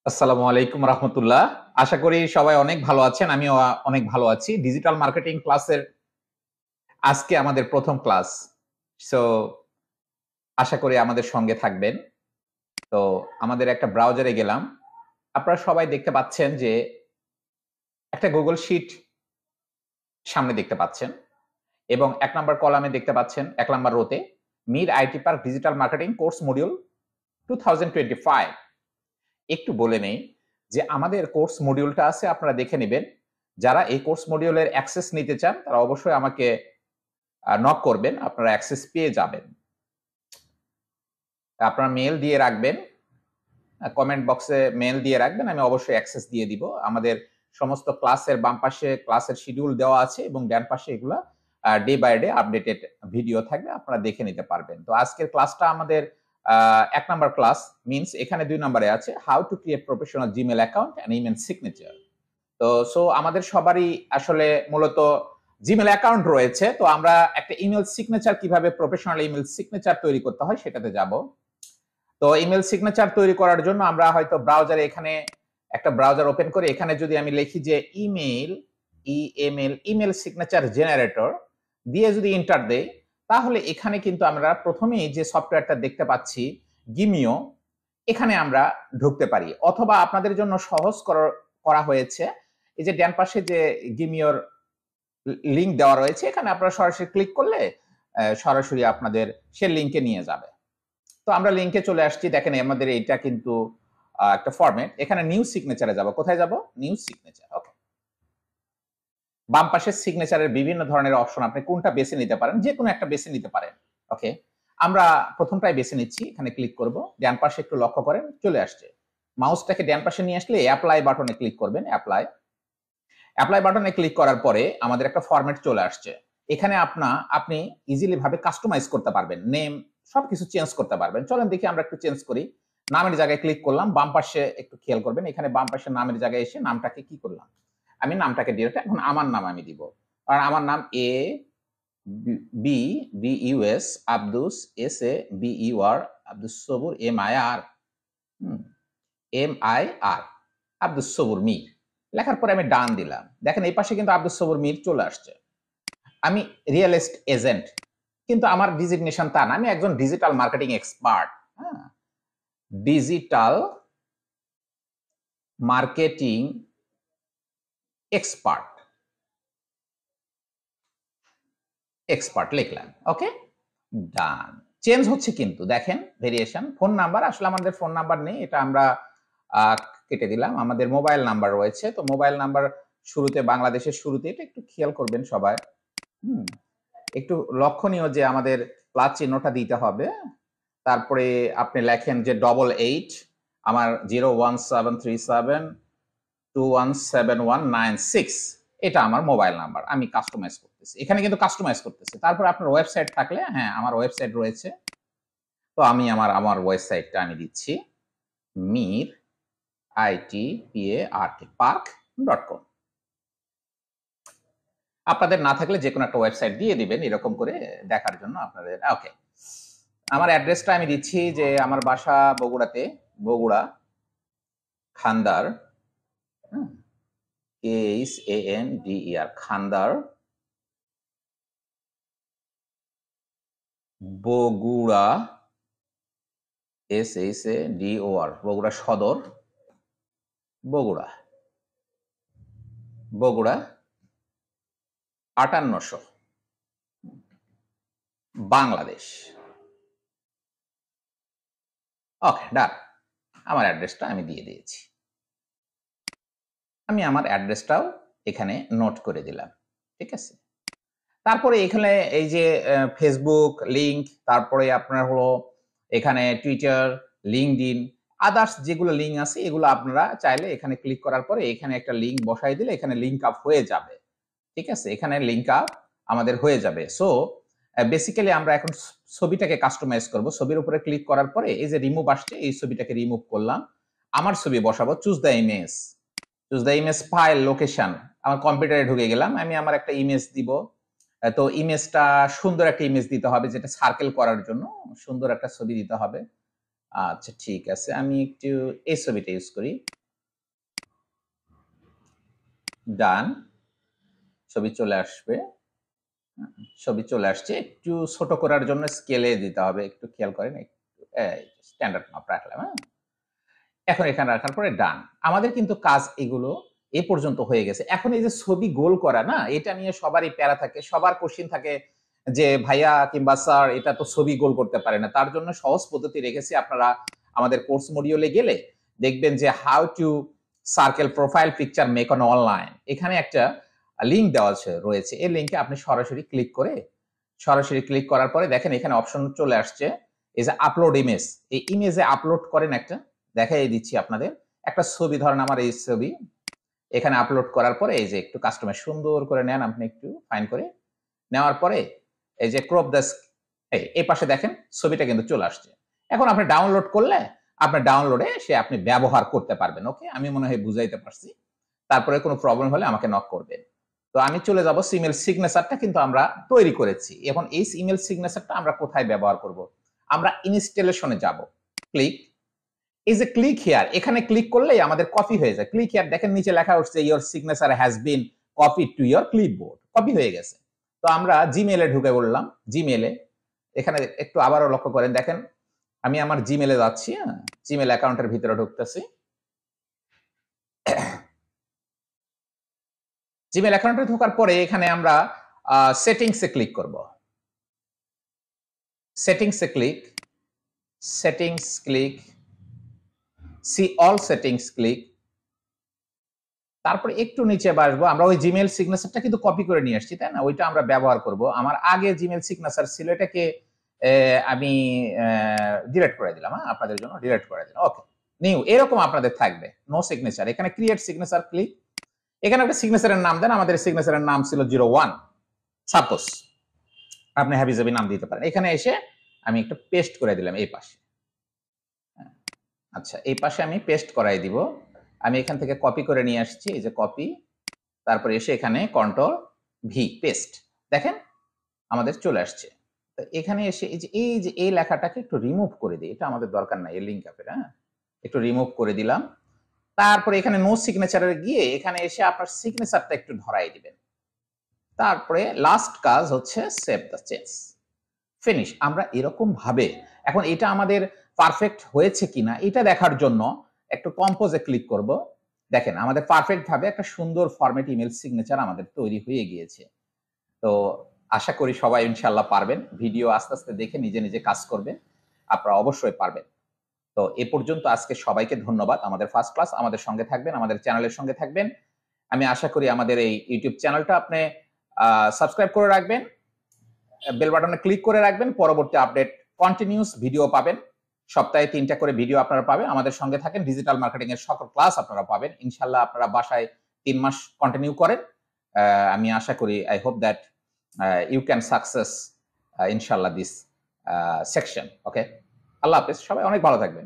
আসসালামু আলাইকুম রাহমাতুল্লাহ। আশা করি সবাই অনেক ভালো আছেন। আমিও অনেক ভালো আছি। ডিজিটাল মার্কেটিং ক্লাসের আজকে আমাদের ১ম ক্লাস। সো আশা করি আমাদের সঙ্গে থাকবেন। তো আমাদের একটা ব্রাউজারে গেলাম। আপনারা সবাই দেখতে পাচ্ছেন যে একটা Google শিট সামনে দেখতে পাচ্ছেন এবং ১ নাম্বার কলামে দেখতে পাচ্ছেন ১ নাম্বার রোতে মির IT park digital marketing course module 2025। একটু বলে নেই যে আমাদের কোর্স মডিউলটা আছে, আপনারা দেখে নেবেন। যারা এই কোর্স মডিউলের অ্যাক্সেস নিতে চান তারা অবশ্যই আমাকে নক করবেন, আপনারা অ্যাক্সেস পেয়ে যাবেন। আপনারা মেইল দিয়ে রাখবেন, কমেন্ট বক্সে মেইল দিয়ে রাখবেন, আমি অবশ্যই অ্যাক্সেস দিয়ে দিব। আমাদের সমস্ত ক্লাসের বাম পাশে ক্লাসের শিডিউল দেওয়া আছে এবং ডান পাশে এগুলা day by day updated video থাকবে, আপনারা দেখে নিতে পারবেন। তো আজকের ক্লাসটা আমাদের ১ নাম্বার ক্লাস মিনস এখানে ২ নাম্বারে আছে how to create professional Gmail account and email signature. তো আমাদের সবারই আসলে মূলত জিমেইল অ্যাকাউন্ট রয়েছে। তো আমরা একটা ইমেইল সিগনেচার কিভাবে প্রফেশনাল ইমেইল সিগনেচার তৈরি করতে হয় সেটাতে যাব। তো ইমেইল সিগনেচার তৈরি করার জন্য আমরা হয়তো ব্রাউজারে এখানে একটা ব্রাউজার ওপেন করে এখানে যদি আমি লিখি যে ইমেইল সিগনেচার জেনারেটর দিয়ে যদি এন্টার দেই, তাহলে এখানে কিন্তু আমরা প্রথমেই যে সফটওয়্যারটা দেখতে পাচ্ছি গিমিও, এখানে আমরা ঢুকতে পারি। অথবা আপনাদের জন্য সহজ করা হয়েছে এই যে ডান পাশে যে গিমিওর লিংক দেওয়া রয়েছে, এখানে আপনারা সরাসরি ক্লিক করলে সরাসরি আপনাদের সে লিংকে নিয়ে যাবে। তো আমরা লিংকে চলে আসছি। দেখেন আমাদের এইটা কিন্তু একটা ফরম্যাট। এখানে নিউ সিগনেচারে যাব। কোথায় যাব? New signature. ওকে। বাম পাশের সিগনেচারের বিভিন্ন ধরনের অপশন, আপনি কোনটা বেছে নিতে পারেন, যে কোনো একটা বেছে নিতে পারেন। ওকে। আমরা প্রথমটাই বেছে নিচ্ছি, এখানে ক্লিক করব। ডান পাশে একটু লক্ষ্য করেন, চলে আসছে। মাউসটাকে ডান পাশে নিয়ে আসলে অ্যাপ্লাই বাটনে ক্লিক করবেন। অ্যাপ্লাই বাটনে ক্লিক করার পরে আমাদের একটা ফরম্যাট চলে আসছে। এখানে আপনি ইজিলি ভাবে কাস্টমাইজ করতে পারবেন, নেম সবকিছু চেঞ্জ করতে পারবেন। চলেন দেখি আমরা একটু চেঞ্জ করি। নামের জায়গায় ক্লিক করলাম, বাম পাশে একটু খেয়াল করবেন, এখানে বাম পাশে নামের জায়গায় এসে নামটাকে কি করলাম, আমি নামটাকে ডিরেক্ট এখন আমার নাম আমি দিব। কারণ আমার নাম ABBUS Abdus SABUR Abdus Sabur MIR MIR Abdus Sabur Mir লেখার পরে আমি ডান দিলাম। দেখেন এই পাশে কিন্তু আব্দুস সবুর মির চলে আসছে। আমি রিয়েল এস্টেট এজেন্ট, কিন্তু আমার ডিজিগনেশন তা না, আমি একজন ডিজিটাল মার্কেটিং এক্সপার্ট। হ্যাঁ, ডিজিটাল মার্কেটিং এক্সপার্ট লিখলাম। ওকে, ডান। চেঞ্জ হচ্ছে কিন্তু দেখেন ভেরিয়েশন। ফোন নাম্বার, আসলে আমাদের ফোন নাম্বার নেই, এটা আমরা কেটে দিলাম। আমাদের মোবাইল নাম্বার রয়েছে। তো মোবাইল নাম্বার শুরুতে বাংলাদেশের শুরুতে, এটা একটু খেয়াল করবেন সবাই। একটু লক্ষণীয় যে আমাদের প্লাস চিহ্নটা দিতে হবে। তারপরে আপনি লেখেন যে 88, আমার 01737217196, এটা আমার মোবাইল নাম্বার। আমি কাস্টমাইজ করতেছি, এখানে কিন্তু কাস্টমাইজ করতেছি। তারপর আপনার ওয়েবসাইট থাকলে, হ্যাঁ আমার ওয়েবসাইট রয়েছে, তো আমি আমার ওয়েবসাইটটা আমি দিচ্ছি mirITPARK.com। আপনাদের না থাকলে যে কোনো একটা ওয়েবসাইট দিয়ে দিবেন এরকম করে দেখার জন্য আপনাদের। ওকে, আমার অ্যাড্রেসটা আমি দিচ্ছি যে আমার বাসা বগুড়াতে, বগুড়া খান্দার, KHANDER খান্দার, বগুড়া SHADOR বগুড়া সদর, বগুড়া 5800 বাংলাদেশ। ওকে, ডান। আমার অ্যাড্রেসটা আমি দিয়ে দিয়েছি। আমি আমার অ্যাড্রেসটাও এখানে নোট করে দিলাম। ঠিক আছে। তারপরে এখানে এই যে ফেসবুক লিংক, তারপরে আপনার হলো এখানে টুইটার, লিঙ্কডইন, আদার্স যেগুলো লিঙ্ক আছে এগুলো আপনারা চাইলে এখানে ক্লিক করার পরে এখানে একটা লিঙ্ক বসাই দিলে এখানে লিঙ্ক আপ হয়ে যাবে। ঠিক আছে, এখানে লিঙ্ক আপ আমাদের হয়ে যাবে। সো বেসিক্যালি আমরা এখন ছবিটাকে কাস্টমাইজ করব। ছবির উপরে ক্লিক করার পরে এই যে রিমুভ আসছে, এই ছবিটাকে রিমুভ করলাম, আমার ছবি বসাবো। Choose the image file location, আমার কম্পিউটারে ঢুকে গেলাম, আমি আমার একটা ইমেজ দিব। তো ইমেজটা সুন্দর একটা ইমেজ দিতে হবে, যেটা সার্কেল করার জন্য সুন্দর একটা ছবি দিতে হবে। আচ্ছা ঠিক আছে, আমি একটু এই ছবিটা ইউজ করি। ডান, ছবি চলে আসবে। ছবি চলে আসছে। একটু ছোট করার জন্য স্কেলে দিতে হবে, একটু খেয়াল করেন। একটু স্ট্যান্ডার্ড মাপ রাখলাম। হ্যাঁ, এখন এখানে রাখার পরে ডান। আমাদের কিন্তু কাজ এগুলো এ পর্যন্ত হয়ে গেছে। এখন এই যে ছবি গোল করা না, এটা নিয়ে সবারই প্যারা থাকে, সবার কোশ্চিন থাকে যে ভাইয়া কিংবা স্যার এটা তো ছবি গোল করতে পারে না। তার জন্য সহজ পদ্ধতি রেখেছি। আপনারা আমাদের কোর্স মডিউলে গেলে দেখবেন যে how to circle profile picture make on online, এখানে একটা লিঙ্ক দেওয়া রয়েছে। এই লিঙ্কে আপনি সরাসরি ক্লিক করার পরে দেখেন এখানে অপশন চলে আসছে এই যে আপলোড ইমেজ। এই ইমেজে আপলোড করেন একটা, দেখাই দিচ্ছি আপনাদের। একটা ছবি ধরেন আমার এই ছবি, এখানে আপলোড করার পরে এই যে একটু কাস্টমাইজ সুন্দর করে নেন আপনি, একটু ফাইন করে নেওয়ার পরে এই যে ক্রপ দ্য, এই পাশে দেখেন ছবিটা কিন্তু চলে আসছে। এখন আপনি ডাউনলোড করলে আপনার ডাউনলোডে আপনি ব্যবহার করতে পারবেন। ওকে, আমি মনে হয় বুঝাইতে পারছি। তারপরে কোনো প্রবলেম হলে আমাকে নক করবেন। তো আমি চলে যাব, ইমেল সিগনেচারটা কিন্তু আমরা তৈরি করেছি। এখন এই ইমেল সিগনেচারটা আমরা কোথায় ব্যবহার করব? আমরা ইনস্টলেশনে যাব, ক্লিক, এই যে ক্লিক হিয়ার, এখানে ক্লিক করলেই আমাদের কপি হয়ে যায়। ক্লিক হিয়ার দেখেন নিচে লেখা উঠছে your signature has been copied to your clipboard, copy হয়ে গেছে। তো আমরা জিমেইলে ঢুকে পড়লাম। জিমেইলে এখানে একটু আবারও লক্ষ্য করেন, দেখেন আমি আমার জিমেইলে যাচ্ছি। জিমেইল অ্যাকাউন্টের ভিতরে ঢুকতেছি। জিমেইল অ্যাকাউন্টে ঢোকার পরে এখানে আমরা সেটিংসে ক্লিক করব। সেটিংসে click, see all settings click. তারপরে একটু নিচে আসবো। আমরা ওই জিমেইল সিগনেচারটা কিন্তু কপি করে নিয়ে আসছি, তাই না? ওইটা আমরা ব্যবহার করব। আমার আগে জিমেইল সিগনেচার ছিল, এটাকে আমি ডিলিট করে দিলাম। আপনাদের জন্য ডিলিট করে দিলাম। ওকে, নিউ এরকম আপনাদের থাকবে, নো সিগনেচার। এখানে ক্রিয়েট সিগনেচার ক্লিক, এখানে একটা সিগনেচারের নাম দেন। আমাদের সিগনেচারের নাম ছিল 01, সাপোজ। আপনি হাবিজাবি নাম দিতে পারেন। এখানে এসে আমি একটু পেস্ট করে দিলাম এই পাশে। আচ্ছা, এই পাশে আমি পেস্ট করাই দিব। আমি এখান থেকে কপি করে নিয়ে আসছি, এই যে কপি, তারপরে এসে এখানে কন্ট্রোল ভি পেস্ট, দেখেন আমাদের চলে আসছে। তো এখানে এসে এই লেখাটাকে একটু রিমুভ করে দিই, এটা আমাদের দরকার নাই এই লিংক আপের। একটু রিমুভ করে দিলাম। তারপরে এখানে নো সিগনেচারে গিয়ে এখানে এসে আপনার সিগনেচারটা একটু ধরাই দিবেন। তারপরে লাস্ট কাজ হচ্ছে সেভ দ্য চেঞ্জ, ফিনিশ। আমরা এরকম ভাবে এখন এটা আমাদের পারফেক্ট হয়েছে কিনা এটা দেখার জন্য একটু কম্পোজে ক্লিক করব। দেখেন আমাদের পারফেক্ট ভাবে একটা সুন্দর ফরম্যাট ইমেল সিগনেচার আমাদের তৈরি হয়ে গিয়েছে। তো আশা করি সবাই ইনশাআল্লাহ পারবেন। ভিডিও আস্তে আস্তে দেখে নিজে নিজে কাজ করবেন, আপনারা অবশ্যই পারবেন। তো এ পর্যন্ত আজকে সবাইকে ধন্যবাদ। আমাদের ফার্স্ট ক্লাস, আমাদের সঙ্গে থাকবেন, আমাদের চ্যানেলের সঙ্গে থাকবেন। আমি আশা করি আমাদের এই ইউটিউব চ্যানেলটা আপনি সাবস্ক্রাইব করে রাখবেন, বেল বাটনে ক্লিক করে রাখবেন। পরবর্তী আপডেট কন্টিনিউস ভিডিও পাবেন। সপ্তাহে 3টা করে ভিডিও আপনারা পাবেন। আমাদের সঙ্গে থাকেন, ডিজিটাল মার্কেটিং এর সকল ক্লাস আপনারা পাবেন। ইনশাআল্লাহ আপনারা বাসায় 3 মাস কন্টিনিউ করেন। আমি আশা করি, I hope that you can success ইনশাআল্লাহ দিস সেকশন। ওকে, আল্লাহ হাফেজ, সবাই অনেক ভালো থাকবেন।